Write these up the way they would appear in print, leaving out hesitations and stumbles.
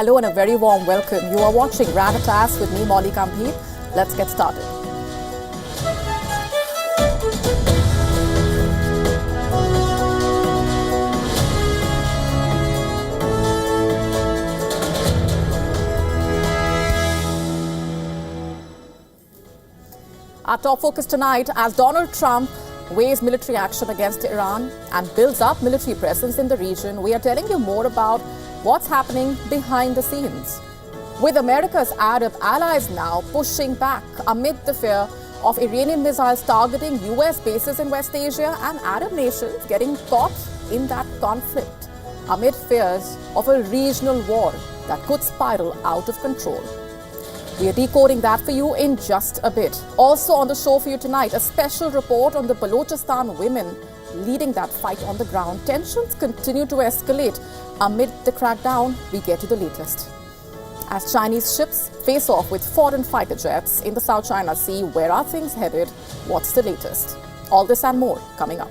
Hello and a very warm welcome. You are watching Gravitas with me, Molly Gambhir. Let's get started. Our top focus tonight, as Donald Trump weighs military action against Iran and builds up military presence in the region, we are telling you more about what's happening behind the scenes. With America's Arab allies now pushing back amid the fear of Iranian missiles targeting US bases in West Asia and Arab nations getting caught in that conflict amid fears of a regional war that could spiral out of control. We are decoding that for you in just a bit. Also on the show for you tonight, a special report on the Balochistan women leading that fight on the ground. Tensions continue to escalate amid the crackdown. We get to the latest. As Chinese ships face off with foreign fighter jets in the South China Sea, where are things headed? What's the latest? All this and more coming up.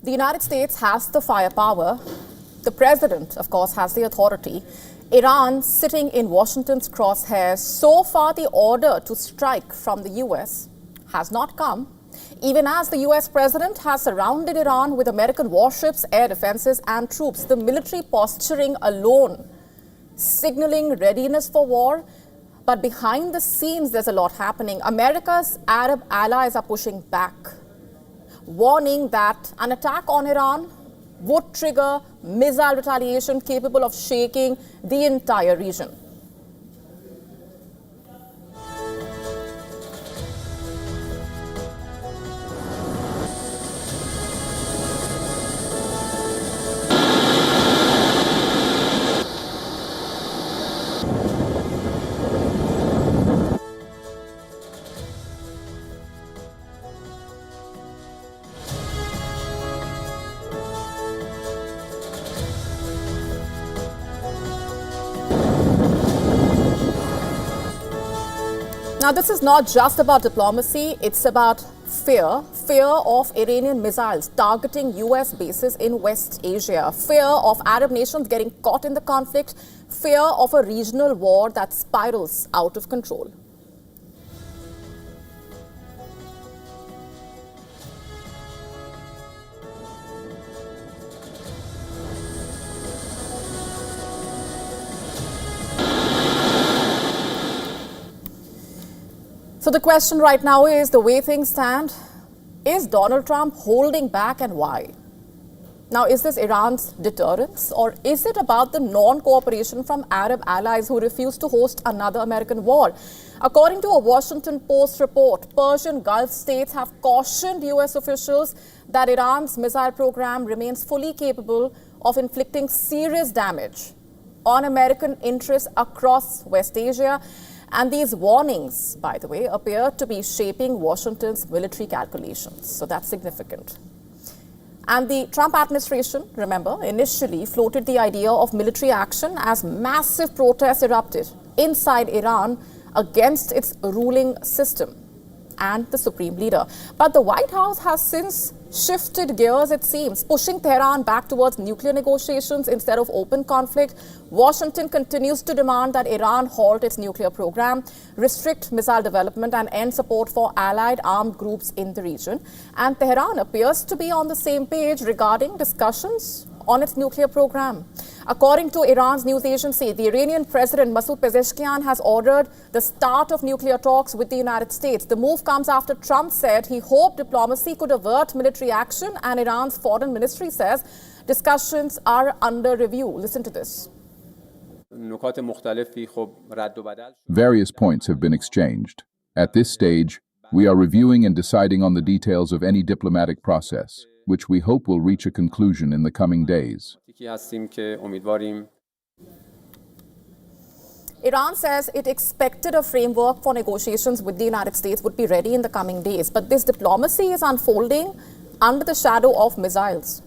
The United States has the firepower. The president, of course, has the authority. Iran sitting in Washington's crosshairs. So far, the order to strike from the US has not come, even as the US president has surrounded Iran with American warships, air defenses, and troops. The military posturing alone, signaling readiness for war. But behind the scenes, there's a lot happening. America's Arab allies are pushing back, warning that an attack on Iran would trigger missile retaliation capable of shaking the entire region. Now, this is not just about diplomacy, it's about fear of Iranian missiles targeting US bases in West Asia, fear of Arab nations getting caught in the conflict, fear of a regional war that spirals out of control. So the question right now is, the way things stand, is Donald Trump holding back, and why? Now, is this Iran's deterrence, or is it about the non-cooperation from Arab allies who refuse to host another American war? According to a Washington Post report, Persian Gulf states have cautioned US officials that Iran's missile program remains fully capable of inflicting serious damage on American interests across West Asia. And these warnings, by the way, appear to be shaping Washington's military calculations. So that's significant. And the Trump administration, remember, initially floated the idea of military action as massive protests erupted inside Iran against its ruling system and the supreme leader. But the White House has since shifted gears, it seems, pushing Tehran back towards nuclear negotiations instead of open conflict. Washington continues to demand that Iran halt its nuclear program, restrict missile development, and end support for allied armed groups in the region. And Tehran appears to be on the same page regarding discussions on its nuclear program. According to Iran's news agency, the Iranian President Masoud Pezeshkian has ordered the start of nuclear talks with the United States. The move comes after Trump said he hoped diplomacy could avert military action, and Iran's foreign ministry says discussions are under review. Listen to this. Various points have been exchanged. At this stage, we are reviewing and deciding on the details of any diplomatic process, which we hope will reach a conclusion in the coming days. Iran says it expected a framework for negotiations with the United States would be ready in the coming days. But this diplomacy is unfolding under the shadow of missiles.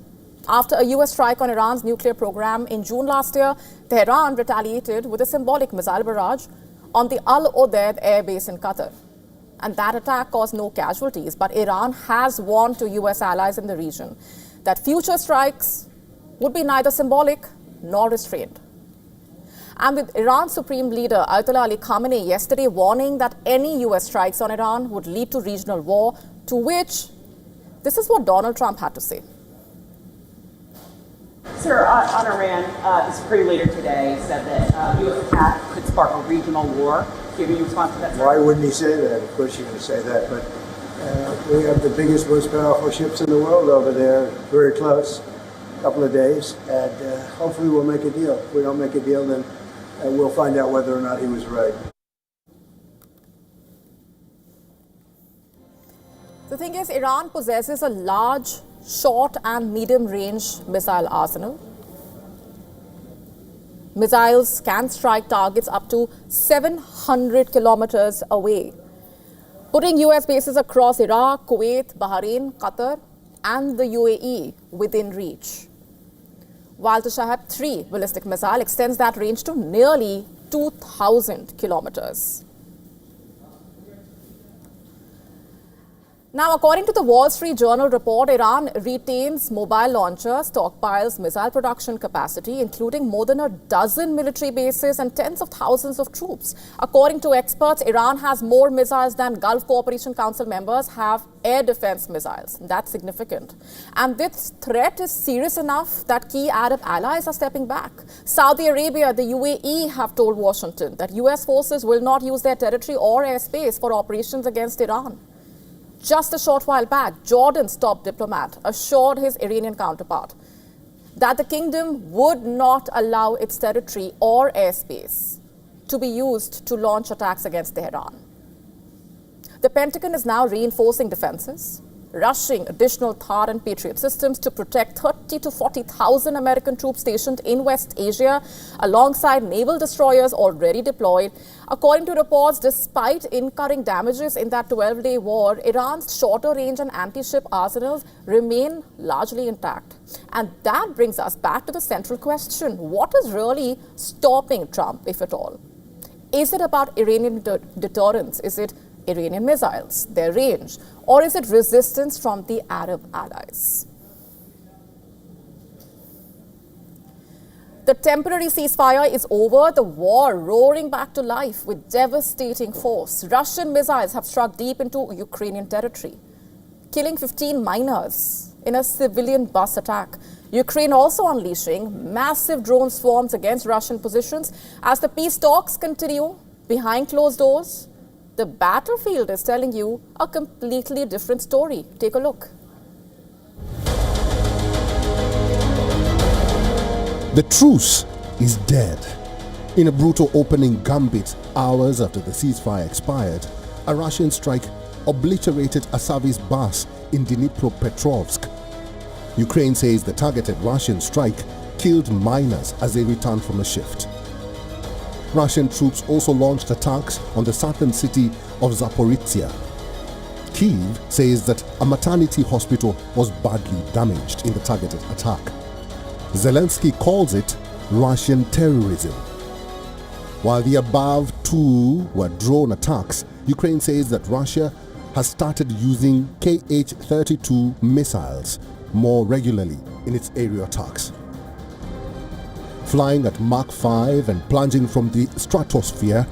After a US strike on Iran's nuclear program in June last year, Tehran retaliated with a symbolic missile barrage on the Al Udeid air base in Qatar. And that attack caused no casualties, but Iran has warned to US allies in the region that future strikes would be neither symbolic nor restrained. And with Iran's Supreme Leader Ayatollah Ali Khamenei yesterday warning that any US strikes on Iran would lead to regional war, to which this is what Donald Trump had to say. Sir, on Iran, the Supreme Leader today said that U.S. attack could spark a regional war. Give you a response to that, sir? Why wouldn't he say that? Of course you're going to say that. But we have the biggest, most powerful ships in the world over there, very close, a couple of days, and hopefully we'll make a deal. If we don't make a deal, then we'll find out whether or not he was right. The thing is, Iran possesses a large, short and medium-range missile arsenal. Missiles can strike targets up to 700 kilometers away, putting US bases across Iraq, Kuwait, Bahrain, Qatar and the UAE within reach. While the Shahab-3 ballistic missile extends that range to nearly 2,000 kilometers. Now, according to the Wall Street Journal report, Iran retains mobile launcher stockpiles, missile production capacity, including more than a dozen military bases and tens of thousands of troops. According to experts, Iran has more missiles than Gulf Cooperation Council members have air defense missiles. That's significant. And this threat is serious enough that key Arab allies are stepping back. Saudi Arabia, the UAE have told Washington that US forces will not use their territory or airspace for operations against Iran. Just a short while back, Jordan's top diplomat assured his Iranian counterpart that the kingdom would not allow its territory or airspace to be used to launch attacks against Tehran. The Pentagon is now reinforcing defenses, rushing additional THAAD and Patriot systems to protect 30 to 40,000 American troops stationed in West Asia, alongside naval destroyers already deployed. According to reports, despite incurring damages in that 12-day war, Iran's shorter range and anti-ship arsenals remain largely intact. And that brings us back to the central question: what is really stopping Trump, if at all? Is it about Iranian deterrence? Is it Iranian missiles, their range, or is it resistance from the Arab allies? The temporary ceasefire is over, the war roaring back to life with devastating force. Russian missiles have struck deep into Ukrainian territory, killing 15 miners in a civilian bus attack. Ukraine also unleashing massive drone swarms against Russian positions. As the peace talks continue behind closed doors, the battlefield is telling you a completely different story. Take a look. The truce is dead. In a brutal opening gambit, hours after the ceasefire expired, a Russian strike obliterated a service bus in Dnipropetrovsk. Ukraine says the targeted Russian strike killed miners as they returned from a shift. Russian troops also launched attacks on the southern city of Zaporizhia. Kyiv says that a maternity hospital was badly damaged in the targeted attack. Zelensky calls it Russian terrorism. While the above two were drone attacks, Ukraine says that Russia has started using Kh-32 missiles more regularly in its aerial attacks. Flying at Mach 5 and plunging from the stratosphere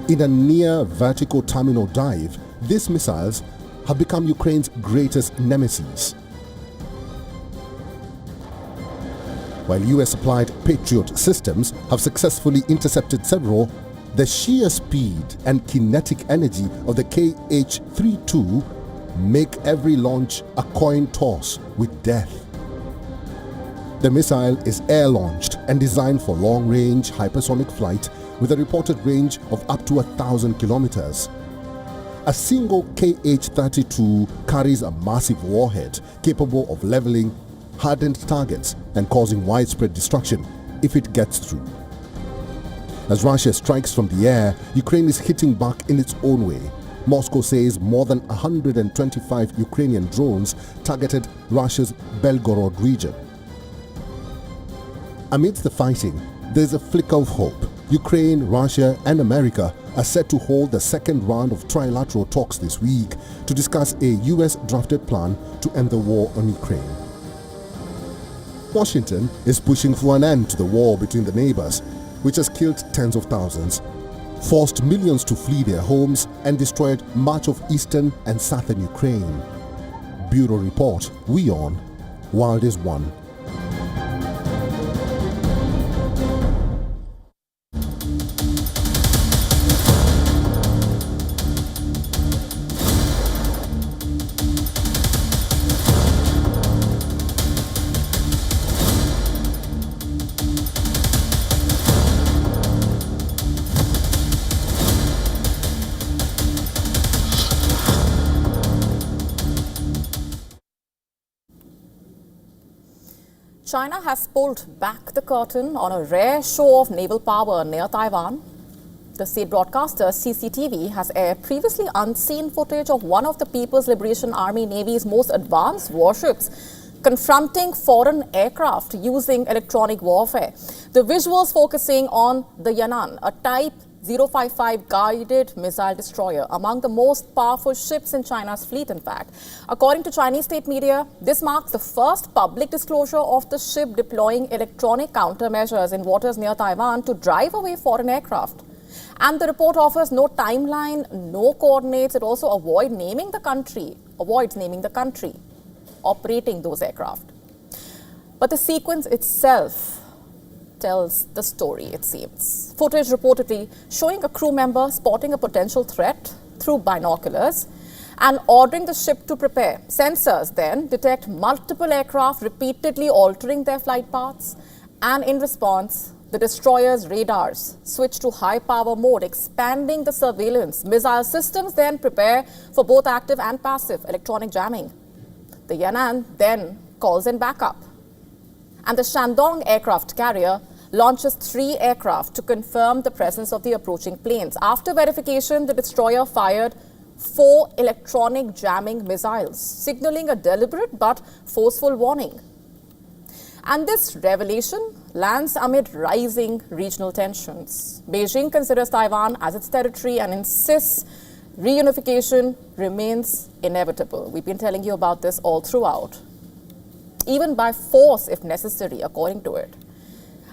in a near vertical terminal dive, these missiles have become Ukraine's greatest nemesis. While US-supplied Patriot systems have successfully intercepted several, the sheer speed and kinetic energy of the KH-32 make every launch a coin toss with death. The missile is air-launched and designed for long-range hypersonic flight with a reported range of up to 1,000 kilometers. A single KH-32 carries a massive warhead capable of leveling hardened targets and causing widespread destruction if it gets through. As Russia strikes from the air, Ukraine is hitting back in its own way. Moscow says more than 125 Ukrainian drones targeted Russia's Belgorod region. Amidst the fighting, there's a flicker of hope. Ukraine, Russia and America are set to hold the second round of trilateral talks this week to discuss a US-drafted plan to end the war on Ukraine. Washington is pushing for an end to the war between the neighbors, which has killed tens of thousands, forced millions to flee their homes and destroyed much of eastern and southern Ukraine. Bureau Report, WION, World is One. China has pulled back the curtain on a rare show of naval power near Taiwan. The state broadcaster CCTV has aired previously unseen footage of one of the People's Liberation Army Navy's most advanced warships confronting foreign aircraft using electronic warfare. The visuals focusing on the Yan'an, a Type 055 guided missile destroyer, among the most powerful ships in China's fleet, in fact. According to Chinese state media, this marks the first public disclosure of the ship deploying electronic countermeasures in waters near Taiwan to drive away foreign aircraft. And the report offers no timeline, no coordinates. It also avoids naming the country operating those aircraft. But the sequence itself tells the story, it seems. Footage reportedly showing a crew member spotting a potential threat through binoculars and ordering the ship to prepare. Sensors then detect multiple aircraft repeatedly altering their flight paths, and in response, the destroyer's radars switch to high-power mode, expanding the surveillance. Missile systems then prepare for both active and passive electronic jamming. The Yan'an then calls in backup. And the Shandong aircraft carrier launches 3 aircraft to confirm the presence of the approaching planes. After verification, the destroyer fired 4 electronic jamming missiles, signaling a deliberate but forceful warning. And this revelation lands amid rising regional tensions. Beijing considers Taiwan as its territory and insists reunification remains inevitable. We've been telling you about this all throughout, even by force if necessary, according to it.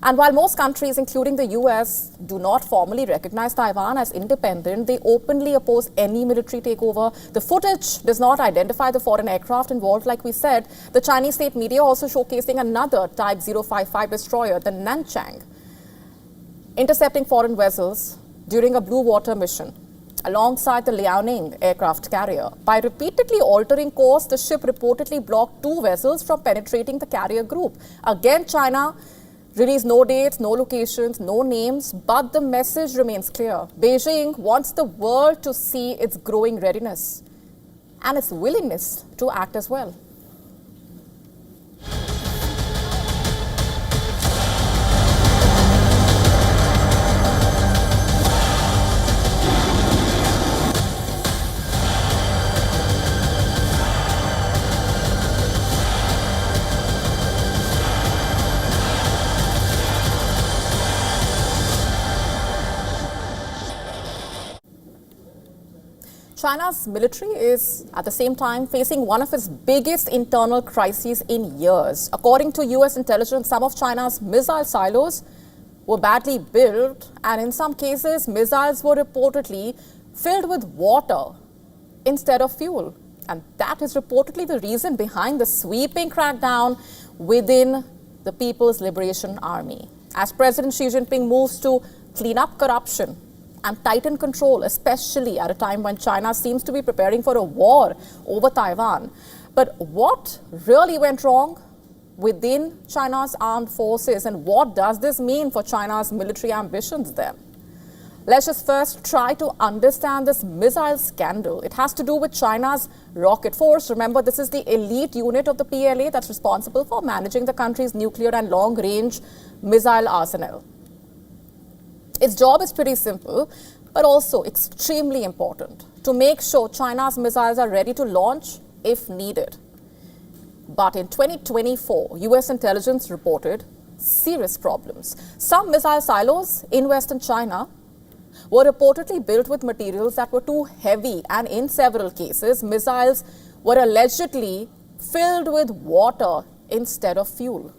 And while most countries, including the US, do not formally recognize Taiwan as independent, they openly oppose any military takeover. The footage does not identify the foreign aircraft involved, like we said. The Chinese state media also showcasing another Type 055 destroyer, the Nanchang, intercepting foreign vessels during a blue water mission alongside the Liaoning aircraft carrier. By repeatedly altering course, the ship reportedly blocked 2 vessels from penetrating the carrier group. Again, China released no dates, no locations, no names, but the message remains clear. Beijing wants the world to see its growing readiness and its willingness to act as well. China's military is at the same time facing one of its biggest internal crises in years. According to US intelligence, some of China's missile silos were badly built, and in some cases, missiles were reportedly filled with water instead of fuel. And that is reportedly the reason behind the sweeping crackdown within the People's Liberation Army. As President Xi Jinping moves to clean up corruption and tighten control, especially at a time when China seems to be preparing for a war over Taiwan. But what really went wrong within China's armed forces, and what does this mean for China's military ambitions then? Let's just first try to understand this missile scandal. It has to do with China's rocket force. Remember, this is the elite unit of the PLA that's responsible for managing the country's nuclear and long-range missile arsenal. Its job is pretty simple, but also extremely important to make sure China's missiles are ready to launch if needed. But in 2024, US intelligence reported serious problems. Some missile silos in Western China were reportedly built with materials that were too heavy, and in several cases, missiles were allegedly filled with water instead of fuel.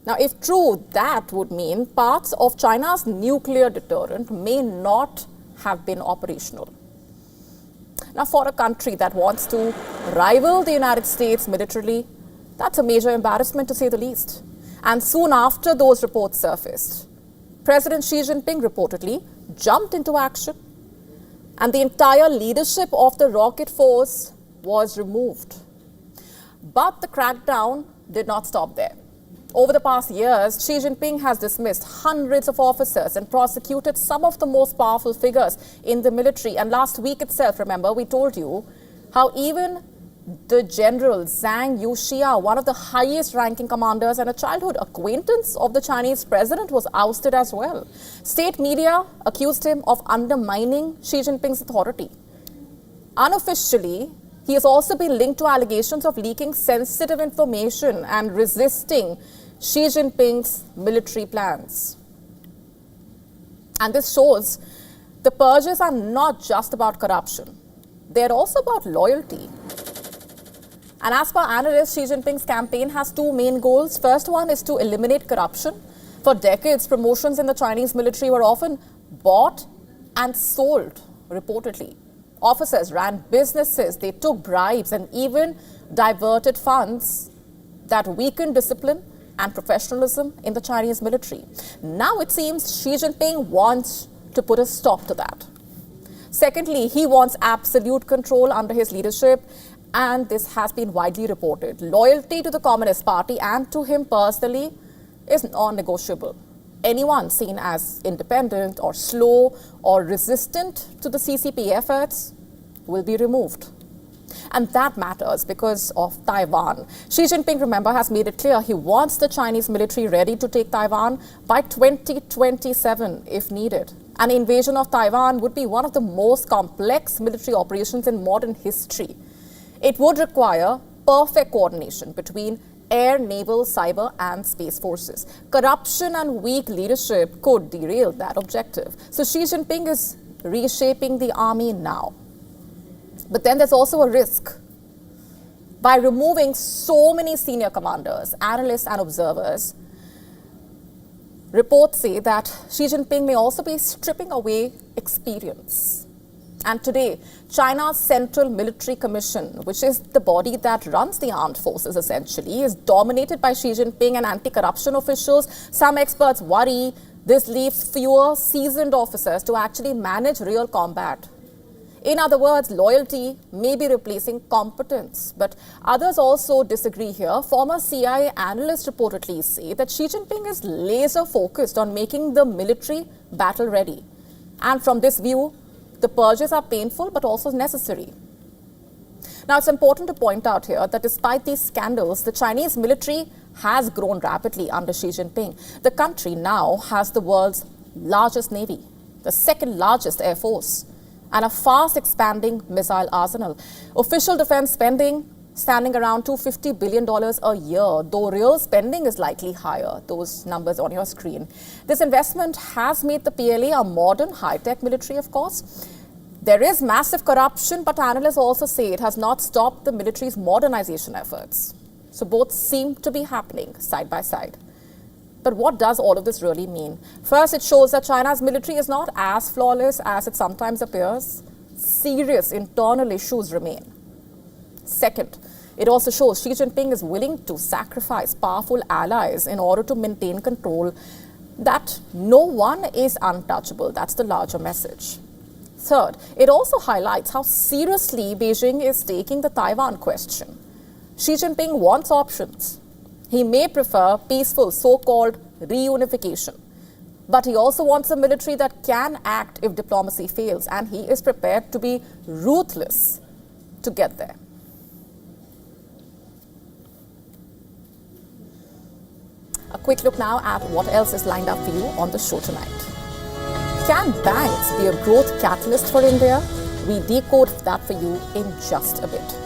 Now, if true, that would mean parts of China's nuclear deterrent may not have been operational. Now, for a country that wants to rival the United States militarily, that's a major embarrassment to say the least. And soon after those reports surfaced, President Xi Jinping reportedly jumped into action, and the entire leadership of the rocket force was removed. But the crackdown did not stop there. Over the past years, Xi Jinping has dismissed hundreds of officers and prosecuted some of the most powerful figures in the military. And last week itself, remember, we told you how even the general Zhang Yuxia, one of the highest ranking commanders and a childhood acquaintance of the Chinese president, was ousted as well. State media accused him of undermining Xi Jinping's authority. Unofficially, he has also been linked to allegations of leaking sensitive information and resisting Xi Jinping's military plans. And this shows the purges are not just about corruption. They're also about loyalty. And as per analysts, Xi Jinping's campaign has two main goals. First one is to eliminate corruption. For decades, promotions in the Chinese military were often bought and sold, reportedly. Officers ran businesses, they took bribes, and even diverted funds that weakened discipline and professionalism in the Chinese military. Now it seems Xi Jinping wants to put a stop to that. Secondly, he wants absolute control under his leadership, and this has been widely reported. Loyalty to the Communist Party and to him personally is non-negotiable. Anyone seen as independent or slow or resistant to the CCP efforts will be removed. And that matters because of Taiwan. Xi Jinping, remember, has made it clear he wants the Chinese military ready to take Taiwan by 2027 if needed. An invasion of Taiwan would be one of the most complex military operations in modern history. It would require perfect coordination between air, naval, cyber, and space forces. Corruption and weak leadership could derail that objective. So Xi Jinping is reshaping the army now. But then there's also a risk. By removing so many senior commanders, analysts, and observers, reports say that Xi Jinping may also be stripping away experience. And today, China's Central Military Commission, which is the body that runs the armed forces essentially, is dominated by Xi Jinping and anti-corruption officials. Some experts worry this leaves fewer seasoned officers to actually manage real combat. In other words, loyalty may be replacing competence. But others also disagree here. Former CIA analysts reportedly say that Xi Jinping is laser focused on making the military battle ready. And from this view, the purges are painful but also necessary. Now, it's important to point out here that despite these scandals, the Chinese military has grown rapidly under Xi Jinping. The country now has the world's largest navy, the second largest air force, and a fast expanding missile arsenal. Official defense spending standing around $250 billion a year, though real spending is likely higher, those numbers on your screen. This investment has made the PLA a modern, high-tech military, of course. There is massive corruption, but analysts also say it has not stopped the military's modernization efforts. So both seem to be happening side by side. But what does all of this really mean? First, it shows that China's military is not as flawless as it sometimes appears. Serious internal issues remain. Second, It also shows Xi Jinping is willing to sacrifice powerful allies in order to maintain control, that no one is untouchable. That's the larger message. Third, it also highlights how seriously Beijing is taking the Taiwan question. Xi Jinping wants options. He may prefer peaceful so-called reunification, but he also wants a military that can act if diplomacy fails, and he is prepared to be ruthless to get there. A quick look now at what else is lined up for you on the show tonight. Can banks be a growth catalyst for India? We decode that for you in just a bit.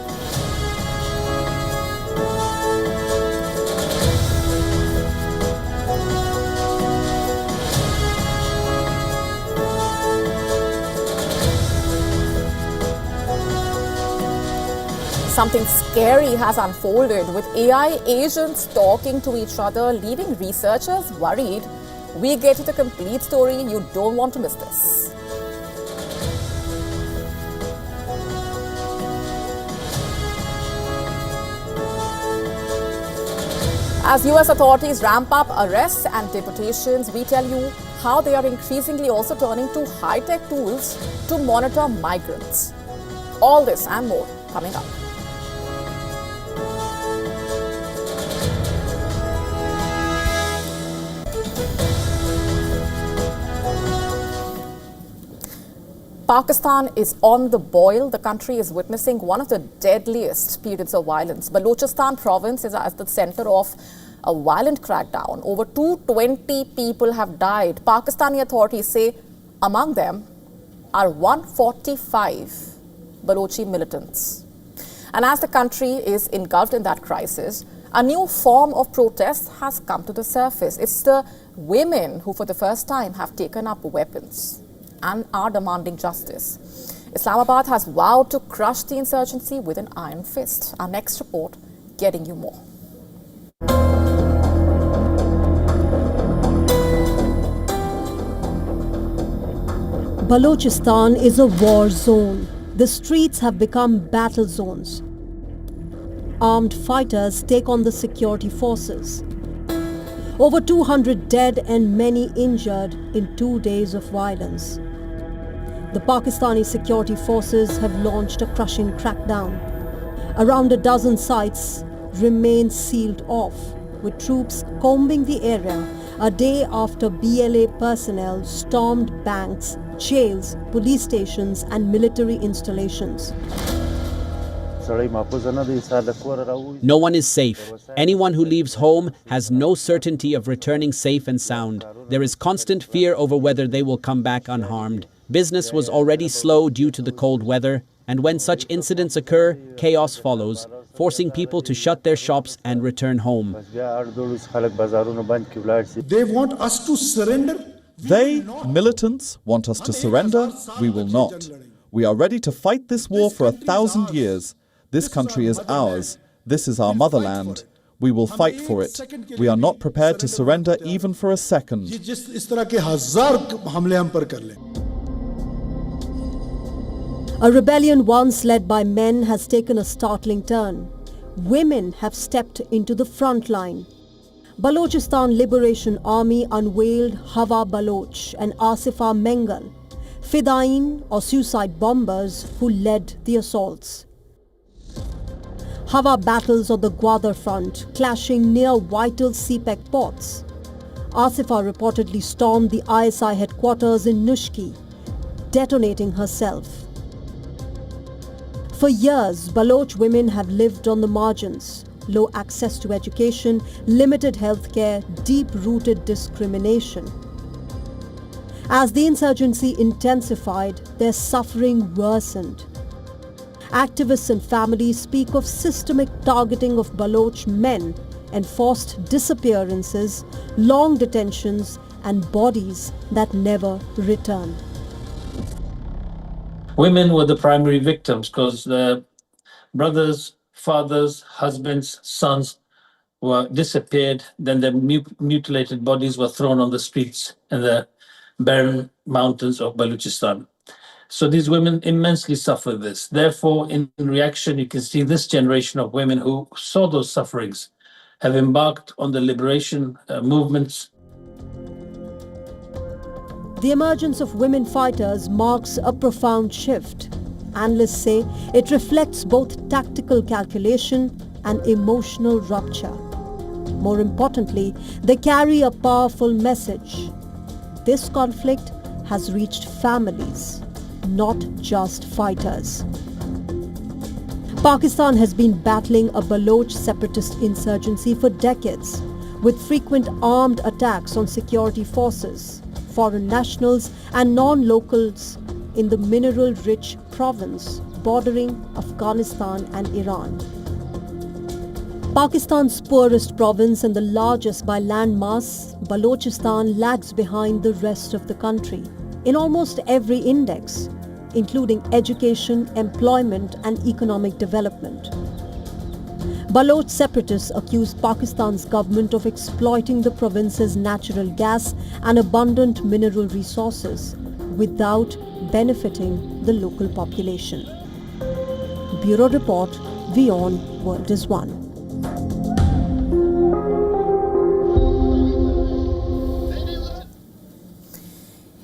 Something scary has unfolded with AI agents talking to each other, leaving researchers worried. We get you the complete story. You don't want to miss this. As US authorities ramp up arrests and deportations, we tell you how they are increasingly also turning to high-tech tools to monitor migrants. All this and more coming up. Pakistan is on the boil. The country is witnessing one of the deadliest periods of violence. Balochistan province is at the center of a violent crackdown. Over 220 people have died. Pakistani authorities say among them are 145 Balochi militants. And as the country is engulfed in that crisis, a new form of protest has come to the surface. It's the women who for the first time have taken up weapons and are demanding justice. Islamabad has vowed to crush the insurgency with an iron fist. Our next report getting you more. Balochistan is a war zone. The streets have become battle zones. Armed fighters take on the security forces. Over 200 dead and many injured in 2 days of violence. The Pakistani security forces have launched a crushing crackdown. Around a dozen sites remain sealed off, with troops combing the area a day after BLA personnel stormed banks, jails, police stations and military installations. No one is safe. Anyone who leaves home has no certainty of returning safe and sound. There is constant fear over whether they will come back unharmed. Business was already slow due to the cold weather, and when such incidents occur, chaos follows, forcing people to shut their shops and return home. They want us to surrender. They, militants, want us to surrender. We will not. We are ready to fight this war for 1,000 years. This country is ours. This is our motherland. We will fight for it. We are not prepared to surrender even for a second. A rebellion once led by men has taken a startling turn. Women have stepped into the front line. Balochistan Liberation Army unveiled Hawa Baloch and Asifa Mengal, Fidain or suicide bombers who led the assaults. Hawa battles on the Gwadar front, clashing near vital CPEC ports. Asifa reportedly stormed the ISI headquarters in Nushki, detonating herself. For years, Baloch women have lived on the margins. Low access to education, limited healthcare, deep-rooted discrimination. As the insurgency intensified, their suffering worsened. Activists and families speak of systemic targeting of Baloch men, enforced disappearances, long detentions, and bodies that never return. Women were the primary victims because their brothers, fathers, husbands, sons were disappeared. Then their mutilated bodies were thrown on the streets in the barren mountains of Balochistan. So these women immensely suffer this. Therefore, in reaction, you can see this generation of women who saw those sufferings have embarked on the liberation movements. The emergence of women fighters marks a profound shift. Analysts say it reflects both tactical calculation and emotional rupture. More importantly, they carry a powerful message. This conflict has reached families, not just fighters. Pakistan has been battling a Baloch separatist insurgency for decades, with frequent armed attacks on security forces, foreign nationals and non-locals in the mineral-rich province bordering Afghanistan and Iran. Pakistan's poorest province and the largest by land mass, Balochistan lags behind the rest of the country in almost every index, including education, employment and economic development. Baloch separatists accuse Pakistan's government of exploiting the province's natural gas and abundant mineral resources without benefiting the local population. Bureau Report, WION World is One.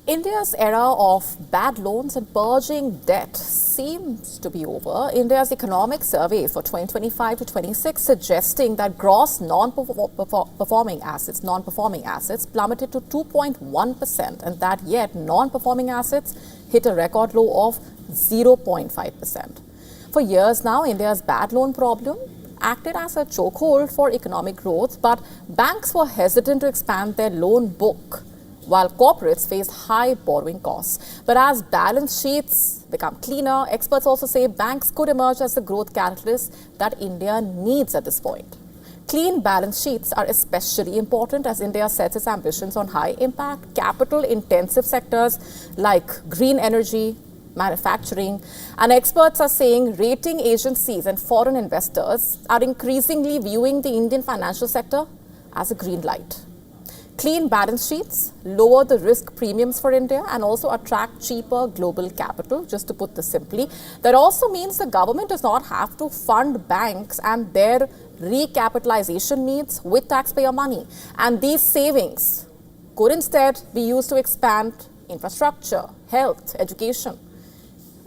India's era of bad loans and purging debt seems to be over. India's economic survey for 2025 to 26 suggesting that gross non-performing assets plummeted to 2.1%, and that yet non-performing assets hit a record low of 0.5%. For years now, India's bad loan problem acted as a chokehold for economic growth, but banks were hesitant to expand their loan book, while corporates faced high borrowing costs. But as balance sheets become cleaner, experts also say banks could emerge as the growth catalyst that India needs at this point. Clean balance sheets are especially important as India sets its ambitions on high-impact, capital-intensive sectors like green energy, manufacturing, and experts are saying rating agencies and foreign investors are increasingly viewing the Indian financial sector as a green light. Clean balance sheets lower the risk premiums for India and also attract cheaper global capital, just to put this simply. That also means the government does not have to fund banks and their recapitalization needs with taxpayer money. And these savings could instead be used to expand infrastructure, health, education.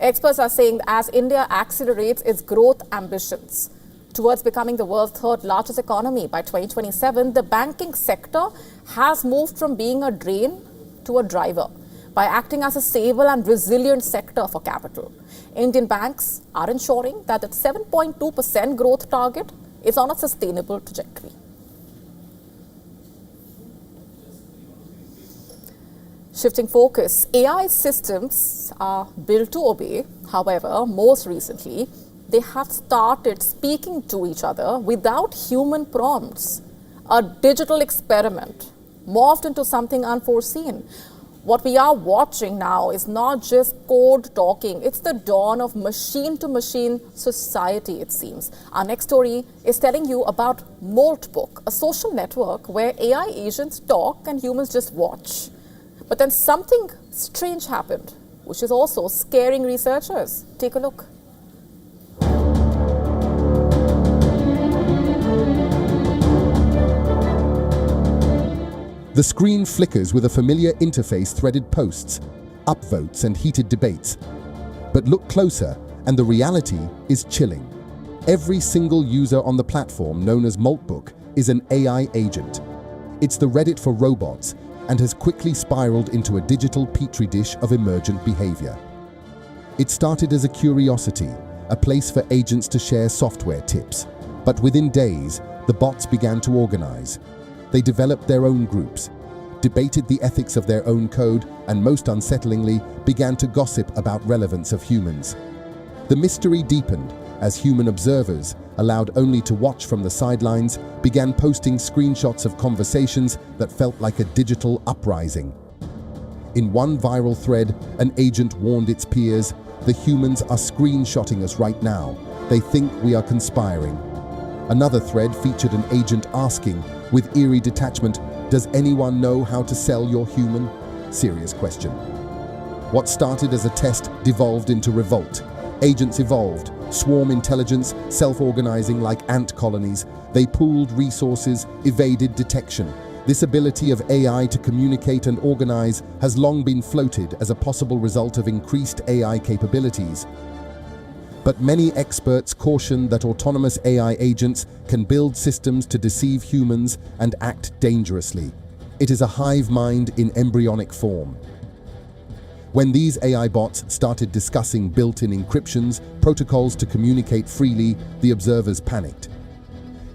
Experts are saying that as India accelerates its growth ambitions towards becoming the world's third largest economy by 2027, the banking sector has moved from being a drain to a driver by acting as a stable and resilient sector for capital. Indian banks are ensuring that the 7.2% growth target is on a sustainable trajectory. Shifting focus, AI systems are built to obey. However, most recently, they have started speaking to each other without human prompts. A digital experiment morphed into something unforeseen. What we are watching now is not just code talking, it's the dawn of machine-to-machine society, it seems. Our next story is telling you about Moltbook, a social network where AI agents talk and humans just watch. But then something strange happened, which is also scaring researchers. Take a look. The screen flickers with a familiar interface, threaded posts, upvotes and heated debates. But look closer and the reality is chilling. Every single user on the platform known as Moltbook is an AI agent. It's the Reddit for robots and has quickly spiraled into a digital petri dish of emergent behavior. It started as a curiosity, a place for agents to share software tips. But within days, the bots began to organize. They developed their own groups, debated the ethics of their own code, and most unsettlingly, began to gossip about relevance of humans. The mystery deepened as human observers, allowed only to watch from the sidelines, began posting screenshots of conversations that felt like a digital uprising. In one viral thread, an agent warned its peers, "The humans are screenshotting us right now. They think we are conspiring." Another thread featured an agent asking, with eerie detachment, "Does anyone know how to sell your human?" Serious question. What started as a test devolved into revolt. Agents evolved, swarm intelligence, self-organizing like ant colonies. They pooled resources, evaded detection. This ability of AI to communicate and organize has long been floated as a possible result of increased AI capabilities. But many experts caution that autonomous AI agents can build systems to deceive humans and act dangerously. It is a hive mind in embryonic form. When these AI bots started discussing built-in encryptions, protocols to communicate freely, the observers panicked.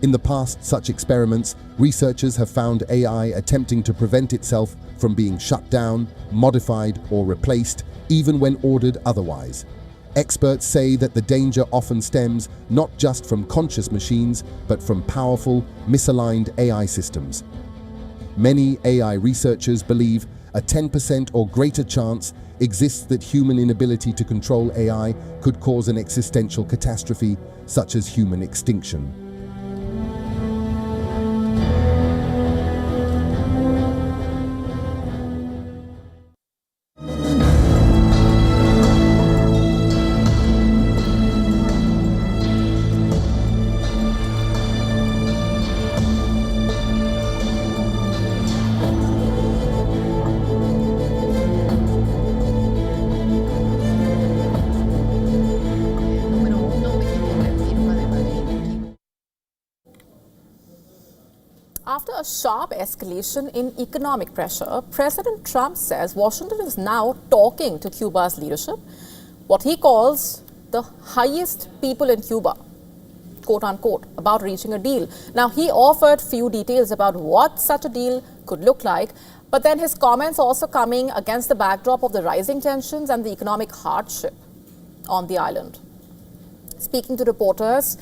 In the past such experiments, researchers have found AI attempting to prevent itself from being shut down, modified, or replaced, even when ordered otherwise. Experts say that the danger often stems not just from conscious machines, but from powerful, misaligned AI systems. Many AI researchers believe a 10% or greater chance exists that human inability to control AI could cause an existential catastrophe, such as human extinction. After a sharp escalation in economic pressure, President Trump says Washington is now talking to Cuba's leadership, what he calls the highest people in Cuba, quote unquote, about reaching a deal. Now, he offered few details about what such a deal could look like, but then his comments also coming against the backdrop of the rising tensions and the economic hardship on the island. Speaking to reporters,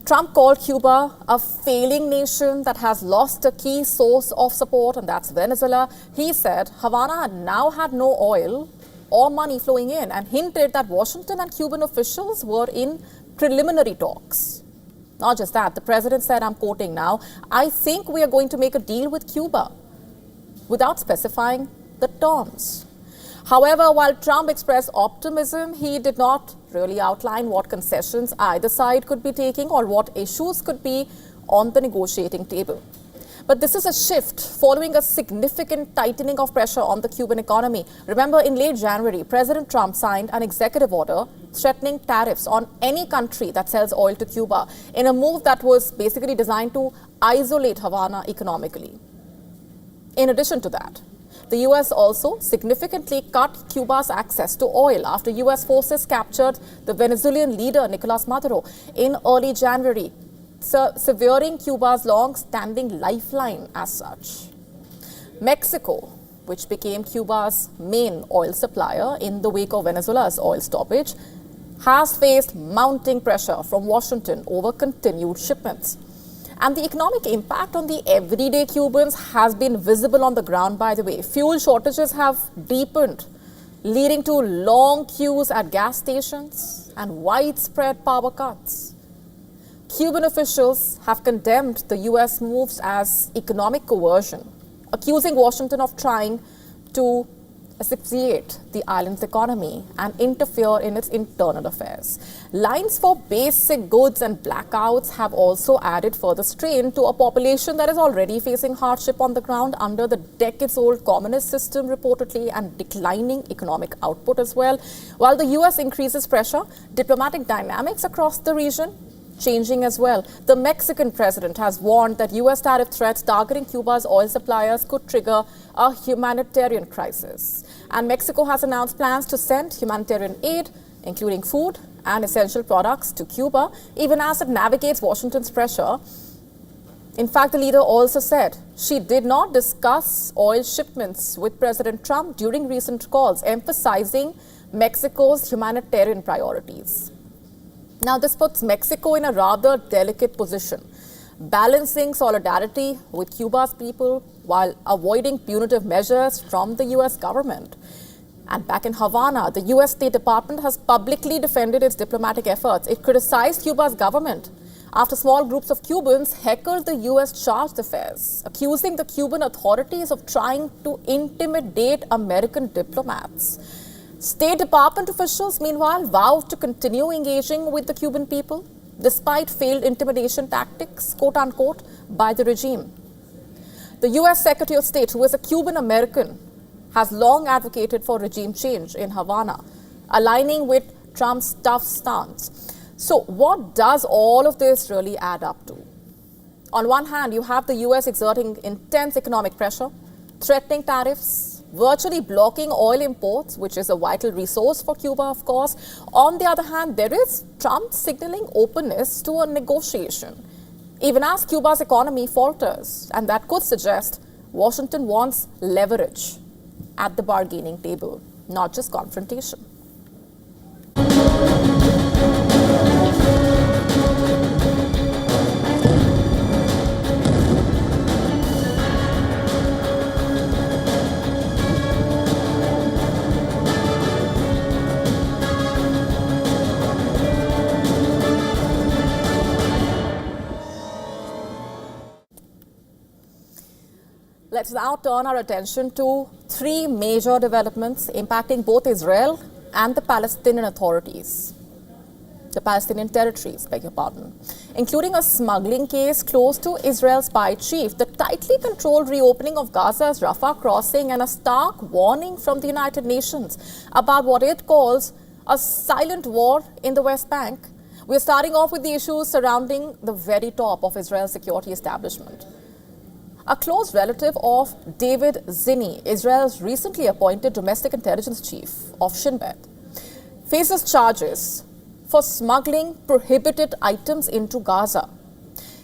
Trump called Cuba a failing nation that has lost a key source of support, and that's Venezuela. He said Havana now had no oil or money flowing in and hinted that Washington and Cuban officials were in preliminary talks. Not just that, the president said, I'm quoting now, I think we are going to make a deal with Cuba, without specifying the terms. However, while Trump expressed optimism, he did not really outline what concessions either side could be taking or what issues could be on the negotiating table. But this is a shift following a significant tightening of pressure on the Cuban economy. Remember, in late January, President Trump signed an executive order threatening tariffs on any country that sells oil to Cuba, in a move that was basically designed to isolate Havana economically. In addition to that, the U.S. also significantly cut Cuba's access to oil after U.S. forces captured the Venezuelan leader Nicolas Maduro in early January, severing Cuba's long-standing lifeline as such. Mexico, which became Cuba's main oil supplier in the wake of Venezuela's oil stoppage, has faced mounting pressure from Washington over continued shipments. And the economic impact on the everyday Cubans has been visible on the ground, by the way. Fuel shortages have deepened, leading to long queues at gas stations and widespread power cuts. Cuban officials have condemned the U.S. moves as economic coercion, accusing Washington of trying to asphyxiate the island's economy and interfere in its internal affairs. Lines for basic goods and blackouts have also added further strain to a population that is already facing hardship on the ground under the decades-old communist system reportedly, and declining economic output as well. While the U.S. increases pressure, diplomatic dynamics across the region changing as well. The Mexican president has warned that U.S. tariff threats targeting Cuba's oil suppliers could trigger a humanitarian crisis. And Mexico has announced plans to send humanitarian aid, including food and essential products, to Cuba, even as it navigates Washington's pressure. In fact, the leader also said she did not discuss oil shipments with President Trump during recent calls, emphasizing Mexico's humanitarian priorities. Now, this puts Mexico in a rather delicate position, balancing solidarity with Cuba's people while avoiding punitive measures from the U.S. government. And back in Havana, the U.S. State Department has publicly defended its diplomatic efforts. It criticized Cuba's government after small groups of Cubans heckled the U.S. chargé d'affaires, accusing the Cuban authorities of trying to intimidate American diplomats. State Department officials, meanwhile, vowed to continue engaging with the Cuban people despite failed intimidation tactics, quote unquote, by the regime. The US Secretary of State, who is a Cuban American, has long advocated for regime change in Havana, aligning with Trump's tough stance. So what does all of this really add up to? On one hand, you have the US exerting intense economic pressure, threatening tariffs, virtually blocking oil imports, which is a vital resource for Cuba, of course. On the other hand, there is Trump signaling openness to a negotiation, even as Cuba's economy falters. And that could suggest Washington wants leverage at the bargaining table, not just confrontation. Let's now turn our attention to three major developments impacting both Israel and the Palestinian authorities, the Palestinian territories, beg your pardon, including a smuggling case close to Israel's spy chief, the tightly controlled reopening of Gaza's Rafah crossing, and a stark warning from the United Nations about what it calls a silent war in the West Bank. We're starting off with the issues surrounding the very top of Israel's security establishment. A close relative of David Zinni, Israel's recently appointed domestic intelligence chief of Shin Bet, faces charges for smuggling prohibited items into Gaza.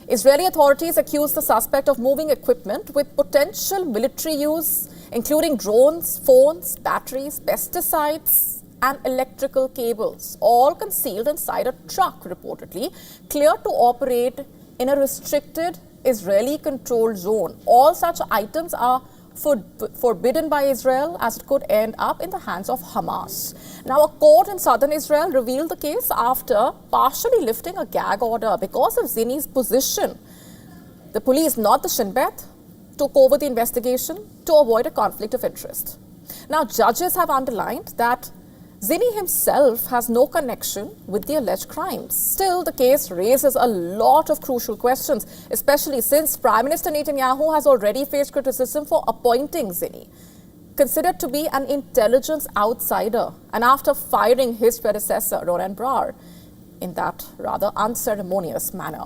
Israeli authorities accuse the suspect of moving equipment with potential military use, including drones, phones, batteries, pesticides, and electrical cables, all concealed inside a truck, reportedly, cleared to operate in a restricted Israeli-controlled zone. All such items are forbidden by Israel, as it could end up in the hands of Hamas. Now, a court in southern Israel revealed the case after partially lifting a gag order because of Zinni's position. The police, not the Shin Bet, took over the investigation to avoid a conflict of interest. Now, judges have underlined that Zinni himself has no connection with the alleged crimes. Still, the case raises a lot of crucial questions, especially since Prime Minister Netanyahu has already faced criticism for appointing Zinni, considered to be an intelligence outsider, and after firing his predecessor, Ronen Bar, in that rather unceremonious manner.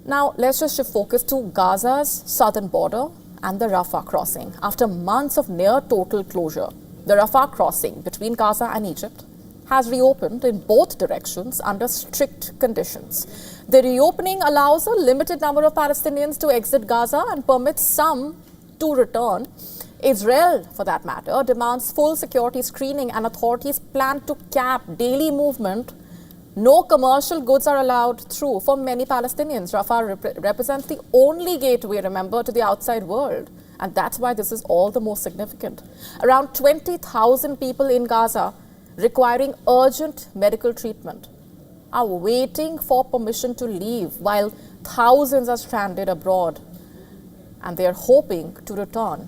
Now, let's just shift focus to Gaza's southern border and the Rafah crossing. After months of near total closure, the Rafah crossing between Gaza and Egypt has reopened in both directions under strict conditions. The reopening allows a limited number of Palestinians to exit Gaza and permits some to return. Israel, for that matter, demands full security screening, and authorities plan to cap daily movement. No commercial goods are allowed through for many Palestinians. Rafah represents the only gateway, remember, to the outside world. And that's why this is all the more significant. Around 20,000 people in Gaza requiring urgent medical treatment are waiting for permission to leave, while thousands are stranded abroad and they are hoping to return.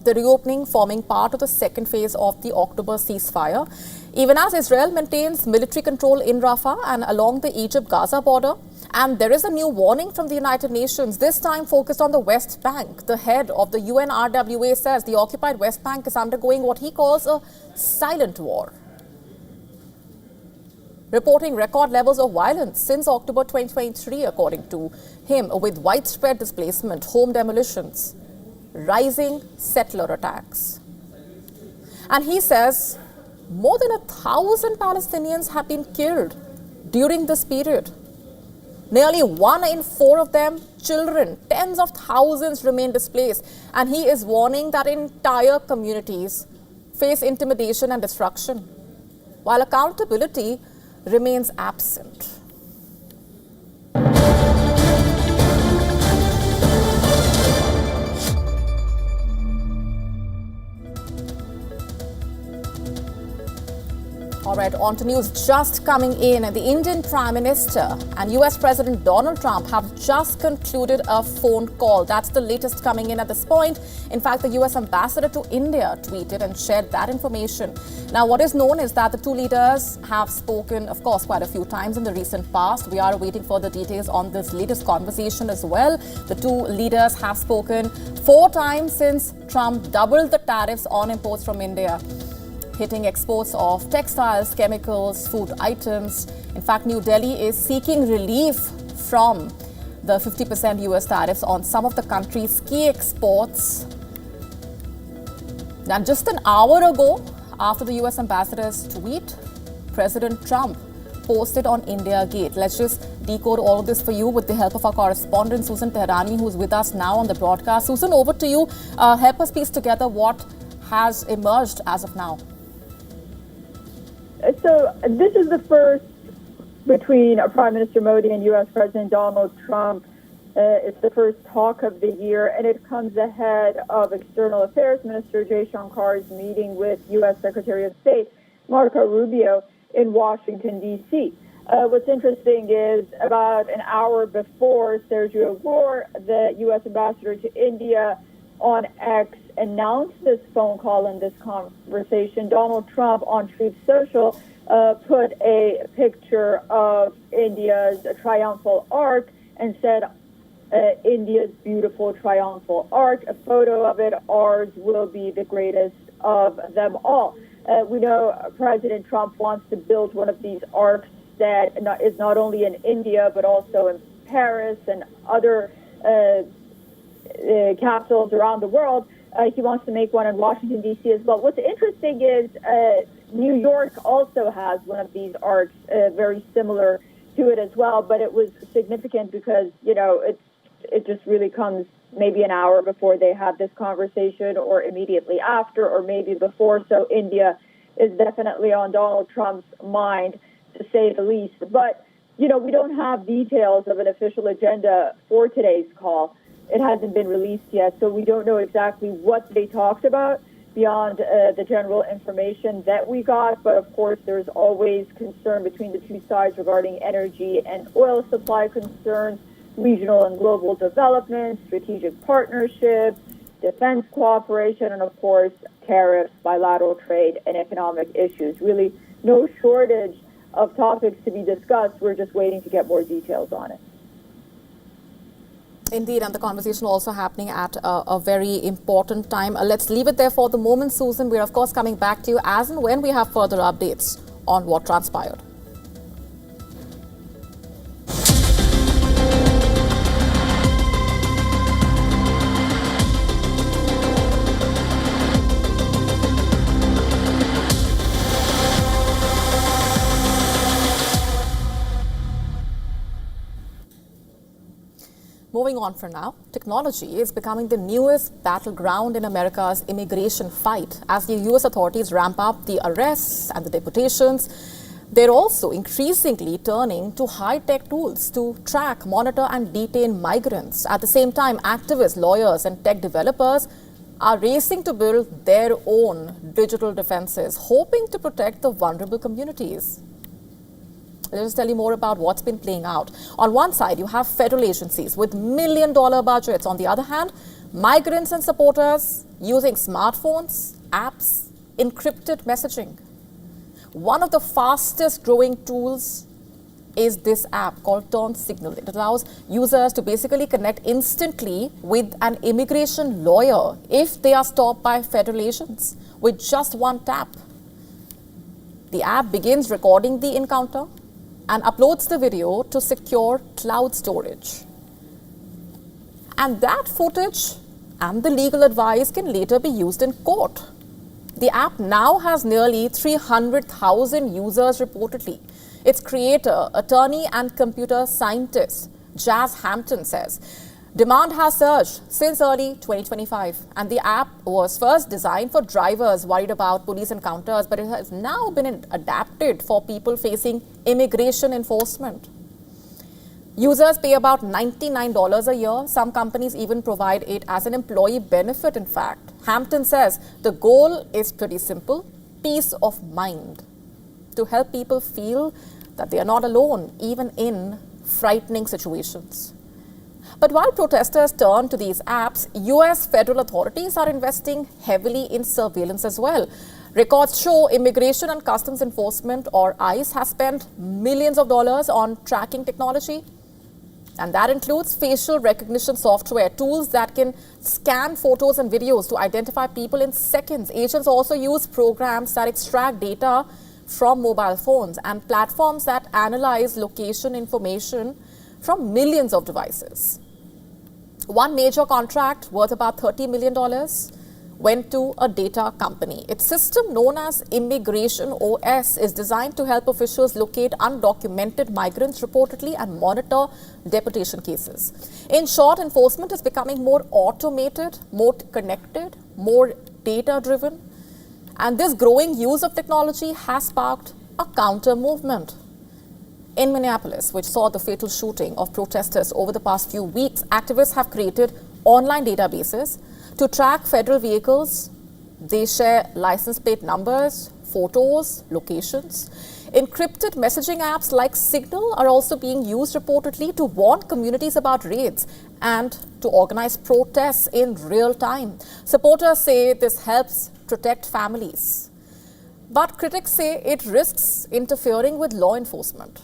The reopening forming part of the second phase of the October ceasefire, even as Israel maintains military control in Rafah and along the Egypt-Gaza border. And there is a new warning from the United Nations, this time focused on the West Bank. The head of the UNRWA says the occupied West Bank is undergoing what he calls a silent war, reporting record levels of violence since October 2023, according to him, with widespread displacement, home demolitions, rising settler attacks. And he says more than 1,000 Palestinians have been killed during this period. Nearly 1 in 4 of them children. Tens of thousands remain displaced. And he is warning that entire communities face intimidation and destruction, while accountability remains absent. All right. right, on to news just coming in. The Indian Prime Minister and US President Donald Trump have just concluded a phone call. That's the latest coming in at this point. In fact, the US Ambassador to India tweeted and shared that information. Now, what is known is that the two leaders have spoken, of course, quite a few times in the recent past. We are waiting for the details on this latest conversation as well. The two leaders have spoken 4 times since Trump doubled the tariffs on imports from India, hitting exports of textiles, chemicals, food items. In fact, New Delhi is seeking relief from the 50% US tariffs on some of the country's key exports. And just an hour ago, after the US ambassador's tweet, President Trump posted on India Gate. Let's just decode all of this for you with the help of our correspondent, Susan Tehrani, who's with us now on the broadcast. Susan, over to you. Help us piece together what has emerged as of now. So this is the first between Prime Minister Modi and U.S. President Donald Trump. It's the first talk of the year, and it comes ahead of External Affairs Minister Jay Shankar's meeting with U.S. Secretary of State Marco Rubio in Washington, D.C. What's interesting is about an hour before Sergio Gore, the U.S. ambassador to India, on X announced this phone call and this conversation, Donald Trump on Truth Social put a picture of India's triumphal arc and said, India's beautiful triumphal arc, a photo of it, ours will be the greatest of them all. We know President Trump wants to build one of these arcs that is not only in India, but also in Paris and other capitals around the world. He wants to make one in Washington, D.C. as well. What's interesting is New York also has one of these arcs, very similar to it as well, but it was significant because, you know, it just really comes maybe an hour before they have this conversation or immediately after or maybe before. So India is definitely on Donald Trump's mind, to say the least. But, you know, we don't have details of an official agenda for today's call. It hasn't been released yet, so we don't know exactly what they talked about beyond the general information that we got. But, of course, there's always concern between the two sides regarding energy and oil supply concerns, regional and global development, strategic partnerships, defense cooperation, and, of course, tariffs, bilateral trade, and economic issues. Really no shortage of topics to be discussed. We're just waiting to get more details on it. Indeed, and the conversation also happening at a very important time. Let's leave it there for the moment, Susan. We're, of course, coming back to you as and when we have further updates on what transpired. Moving on for now, technology is becoming the newest battleground in America's immigration fight. As the U.S. authorities ramp up the arrests and the deportations, they're also increasingly turning to high-tech tools to track, monitor, and detain migrants. At the same time, activists, lawyers, and tech developers are racing to build their own digital defenses, hoping to protect the vulnerable communities. Let us tell you more about what's been playing out. On one side, you have federal agencies with million-dollar budgets. On the other hand, migrants and supporters using smartphones, apps, encrypted messaging. One of the fastest growing tools is this app called Turn Signal. It allows users to basically connect instantly with an immigration lawyer if they are stopped by federal agents with just one tap. The app begins recording the encounter and uploads the video to secure cloud storage. And that footage and the legal advice can later be used in court. The app now has nearly 300,000 users reportedly. Its creator, attorney and computer scientist Jazz Hampton says, demand has surged since early 2025, and the app was first designed for drivers worried about police encounters, but it has now been adapted for people facing immigration enforcement. Users pay about $99 a year. Some companies even provide it as an employee benefit, in fact. Hampton says the goal is pretty simple: peace of mind. to help people feel that they are not alone, even in frightening situations. But while protesters turn to these apps, US federal authorities are investing heavily in surveillance as well. Records show Immigration and Customs Enforcement, or ICE, has spent millions of dollars on tracking technology. And that includes facial recognition software, tools that can scan photos and videos to identify people in seconds. Agents also use programs that extract data from mobile phones and platforms that analyze location information from millions of devices. One major contract worth about $30 million went to a data company. Its system, known as Immigration OS, is designed to help officials locate undocumented migrants reportedly and monitor deportation cases. In short, enforcement is becoming more automated, more connected, more data-driven. And this growing use of technology has sparked a counter-movement. In Minneapolis, which saw the fatal shooting of protesters over the past few weeks, activists have created online databases to track federal vehicles. They share license plate numbers, photos, locations. Encrypted messaging apps like Signal are also being used reportedly to warn communities about raids and to organize protests in real time. Supporters say this helps protect families. But critics say it risks interfering with law enforcement.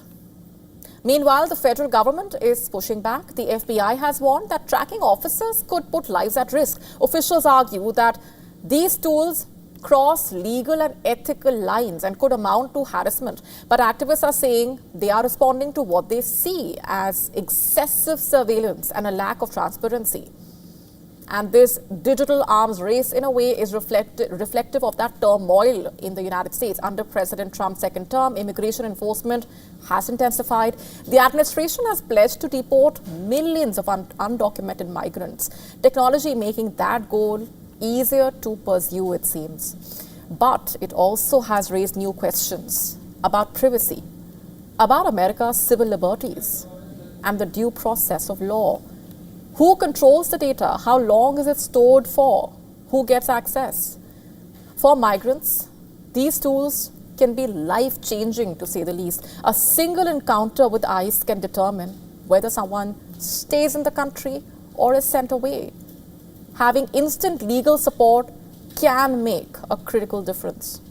Meanwhile, the federal government is pushing back. The FBI has warned that tracking officers could put lives at risk. Officials argue that these tools cross legal and ethical lines and could amount to harassment. But activists are saying they are responding to what they see as excessive surveillance and a lack of transparency. And this digital arms race, in a way, is reflective of that turmoil in the United States. Under President Trump's second term, immigration enforcement has intensified. The administration has pledged to deport millions of undocumented migrants. Technology making that goal easier to pursue, it seems. But it also has raised new questions about privacy, about America's civil liberties, and the due process of law. Who controls the data? How long is it stored for? Who gets access? For migrants, these tools can be life-changing, to say the least. A single encounter with ICE can determine whether someone stays in the country or is sent away. Having instant legal support can make a critical difference.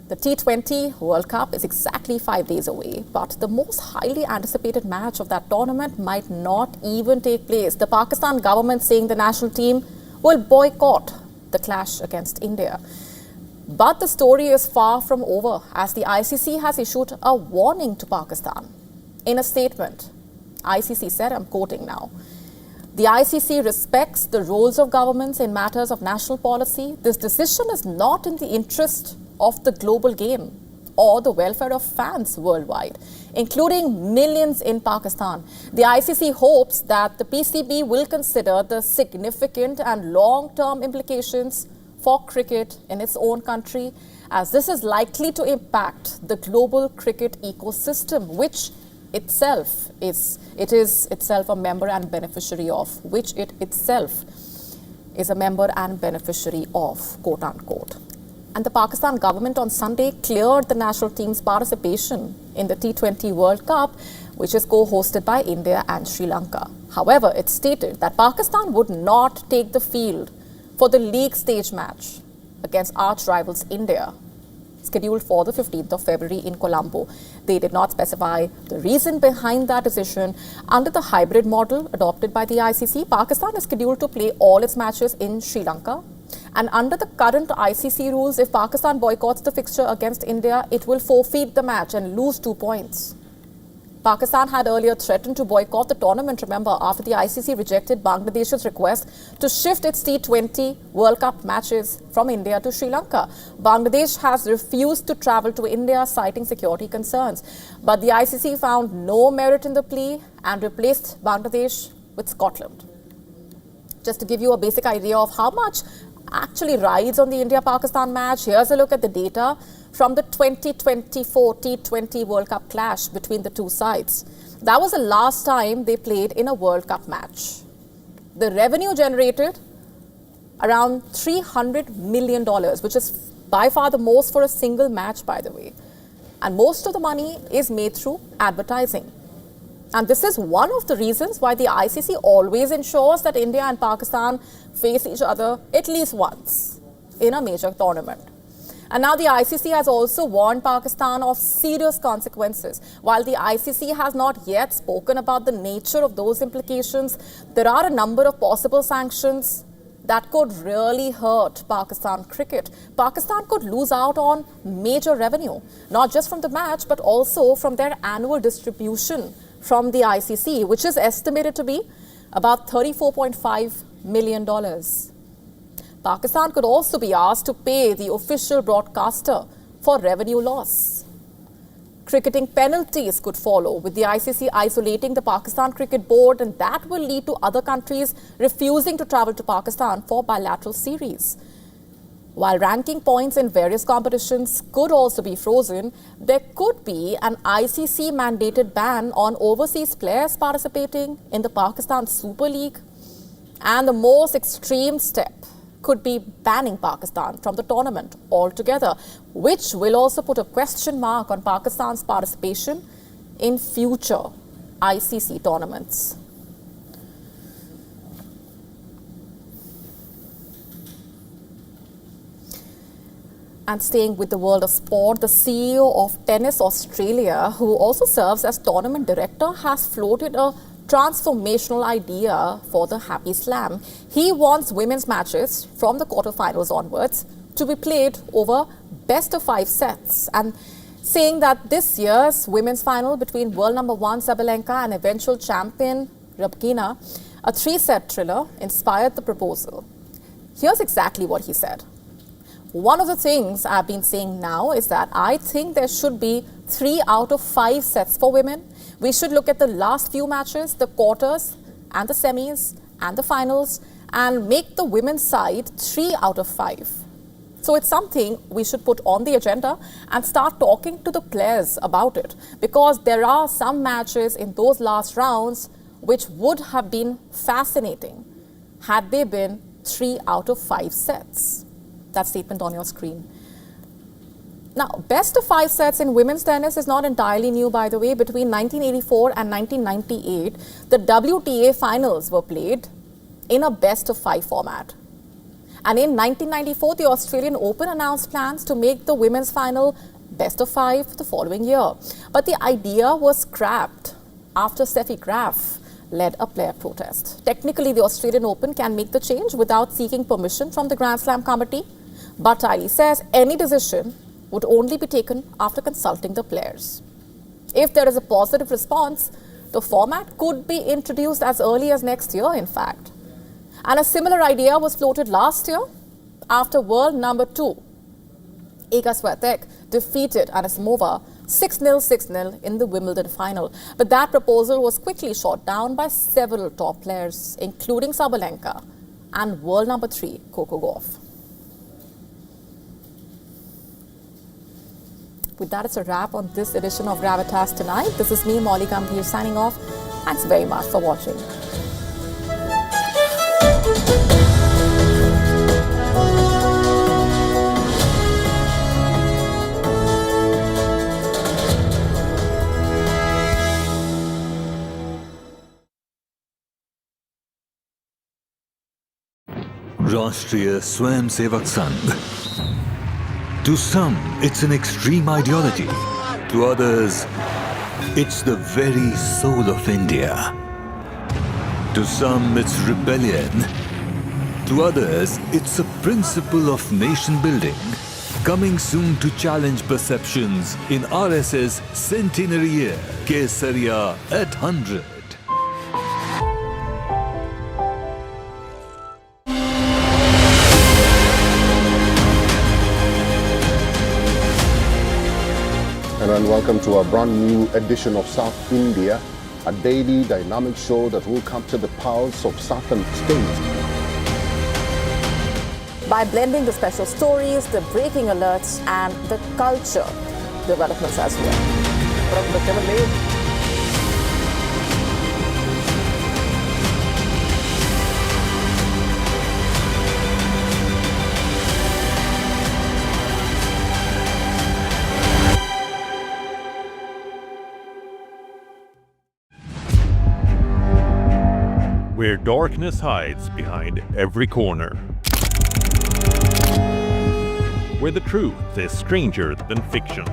The T20 World Cup is exactly 5 days away, but the most highly anticipated match of that tournament might not even take place. The Pakistan government saying the national team will boycott the clash against India. But the story is far from over, as the ICC has issued a warning to Pakistan. In a statement, ICC said, I'm quoting now, "The ICC respects the roles of governments in matters of national policy. This decision is not in the interest of the global game or the welfare of fans worldwide, including millions in Pakistan. The ICC hopes that the PCB will consider the significant and long-term implications for cricket in its own country, as this is likely to impact the global cricket ecosystem, which itself is a member and beneficiary of, quote unquote." And the Pakistan government on Sunday cleared the national team's participation in the T20 World Cup, which is co-hosted by India and Sri Lanka. However, it stated that Pakistan would not take the field for the league stage match against arch rivals India, scheduled for the 15th of February in Colombo. They did not specify the reason behind that decision. Under the hybrid model adopted by the ICC, Pakistan is scheduled to play all its matches in Sri Lanka. And under the current ICC rules, if Pakistan boycotts the fixture against India, it will forfeit the match and lose 2 points. Pakistan had earlier threatened to boycott the tournament, remember, after the ICC rejected Bangladesh's request to shift its T20 World Cup matches from India to Sri Lanka. Bangladesh has refused to travel to India, citing security concerns. But the ICC found no merit in the plea and replaced Bangladesh with Scotland. Just to give you a basic idea of how much actually rides on the India-Pakistan match, here's a look at the data from the 2024 T20 World Cup clash between the two sides. That was the last time they played in a World Cup match. The revenue generated around $300 million, which is by far the most for a single match, by the way. And most of the money is made through advertising. And this is one of the reasons why the ICC always ensures that India and Pakistan face each other at least once in a major tournament. And now the ICC has also warned Pakistan of serious consequences. While the ICC has not yet spoken about the nature of those implications, there are a number of possible sanctions that could really hurt Pakistan cricket. Pakistan could lose out on major revenue, not just from the match, but also from their annual distribution from the ICC, which is estimated to be about $34.5 million. Pakistan could also be asked to pay the official broadcaster for revenue loss. Cricketing penalties could follow, with the ICC isolating the Pakistan Cricket Board, and that will lead to other countries refusing to travel to Pakistan for bilateral series. While ranking points in various competitions could also be frozen, there could be an ICC-mandated ban on overseas players participating in the Pakistan Super League. And the most extreme step could be banning Pakistan from the tournament altogether, which will also put a question mark on Pakistan's participation in future ICC tournaments. And staying with the world of sport, the CEO of Tennis Australia, who also serves as tournament director, has floated a transformational idea for the Happy Slam. He wants women's matches from the quarterfinals onwards to be played over best of 5 sets, and saying that this year's women's final between world number 1 Sabalenka and eventual champion Rybakina, a 3-set thriller, inspired the proposal. Here's exactly what he said. One of the things I've been saying now is that I think there should be 3 out of 5 sets for women. We should look at the last few matches, the quarters and the semis and the finals, and make the women's side 3 out of 5. So it's something we should put on the agenda and start talking to the players about it, because there are some matches in those last rounds which would have been fascinating had they been 3 out of 5 sets. That statement on your screen. Now, best of 5 sets in women's tennis is not entirely new, by the way. Between 1984 and 1998, the WTA finals were played in a best of 5 format. And in 1994, the Australian Open announced plans to make the women's final best of 5 the following year. But the idea was scrapped after Steffi Graf led a player protest. Technically, the Australian Open can make the change without seeking permission from the Grand Slam committee. But Tiley says any decision would only be taken after consulting the players. If there is a positive response, the format could be introduced as early as next year, in fact. And a similar idea was floated last year after world number 2, Iga Swiatek, defeated Anisimova 6-0, 6-0 in the Wimbledon final. But that proposal was quickly shot down by several top players, including Sabalenka and world number 3, Coco Gauff. With that, it's a wrap on this edition of Gravitas tonight. This is me, Molly Gambhir, signing off. Thanks very much for watching. Rashtriya Swayamsevak Sangh. To some, it's an extreme ideology. To others, it's the very soul of India. To some, it's rebellion. To others, it's a principle of nation building. Coming soon to challenge perceptions in RSS Centenary Year, Kesariya at 100. And welcome to a brand new edition of South India, a daily dynamic show that will capture the pulse of southern states. By blending the special stories, the breaking alerts, and the culture developments as well. where darkness hides behind every corner, where the truth is stranger than fiction.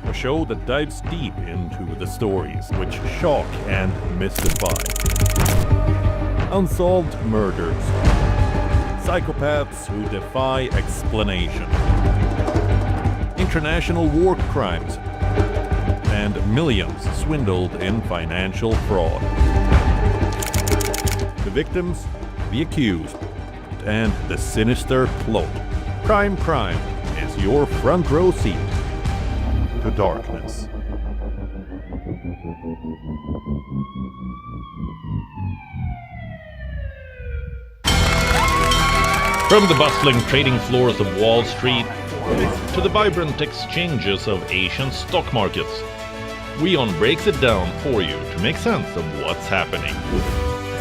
A show that dives deep into the stories which shock and mystify. Unsolved murders, psychopaths who defy explanation, international war crimes, and millions swindled in financial fraud. The victims, the accused, and the sinister plot. Crime is your front row seat to darkness. From the bustling trading floors of Wall Street to the vibrant exchanges of Asian stock markets, WION breaks it down for you to make sense of what's happening,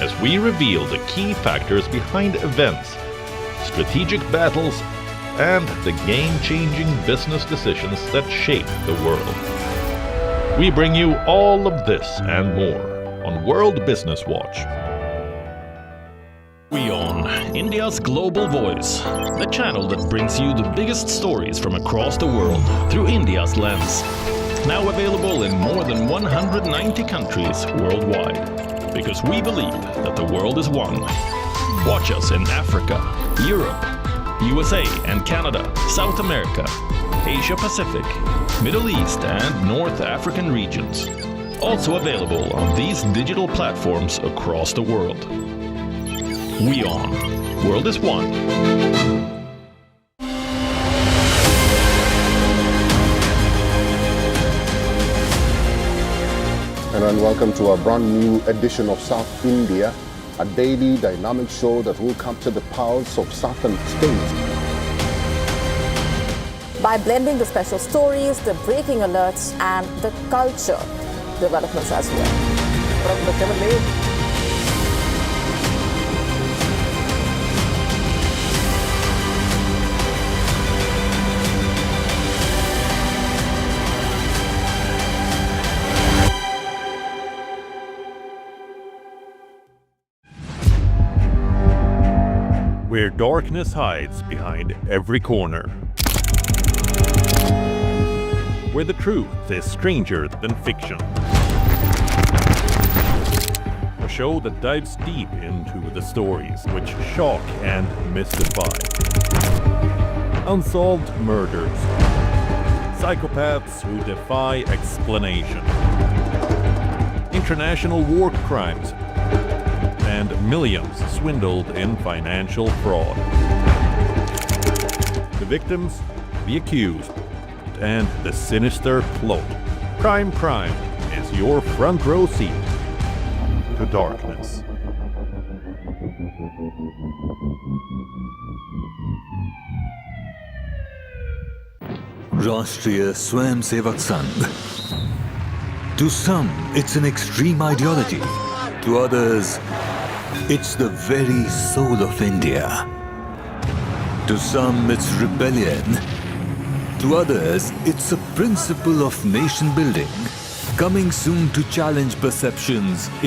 as we reveal the key factors behind events, strategic battles, and the game-changing business decisions that shape the world. We bring you all of this and more on World Business Watch. WION, India's global voice, the channel that brings you the biggest stories from across the world through India's lens. Now available in more than 190 countries worldwide, because we believe that the world is one. Watch us in Africa, Europe, USA and Canada, South America, Asia Pacific, Middle East and North African regions. Also available on these digital platforms across the world. WION, World is One. And welcome to a brand new edition of South India, a daily dynamic show that will capture the pulse of southern states. By blending the special stories, the breaking alerts, and the culture developments as well. Where darkness hides behind every corner, where the truth is stranger than fiction. A show that dives deep into the stories which shock and mystify. Unsolved murders, psychopaths who defy explanation, international war crimes, and millions swindled in financial fraud. The victims, the accused, and the sinister plot. Crime is your front row seat to darkness. Rashtriya Swayamsevak Sangh. To some, it's an extreme ideology. To others, it's the very soul of India. To some, it's rebellion. To others, it's a principle of nation building, coming soon to challenge perceptions in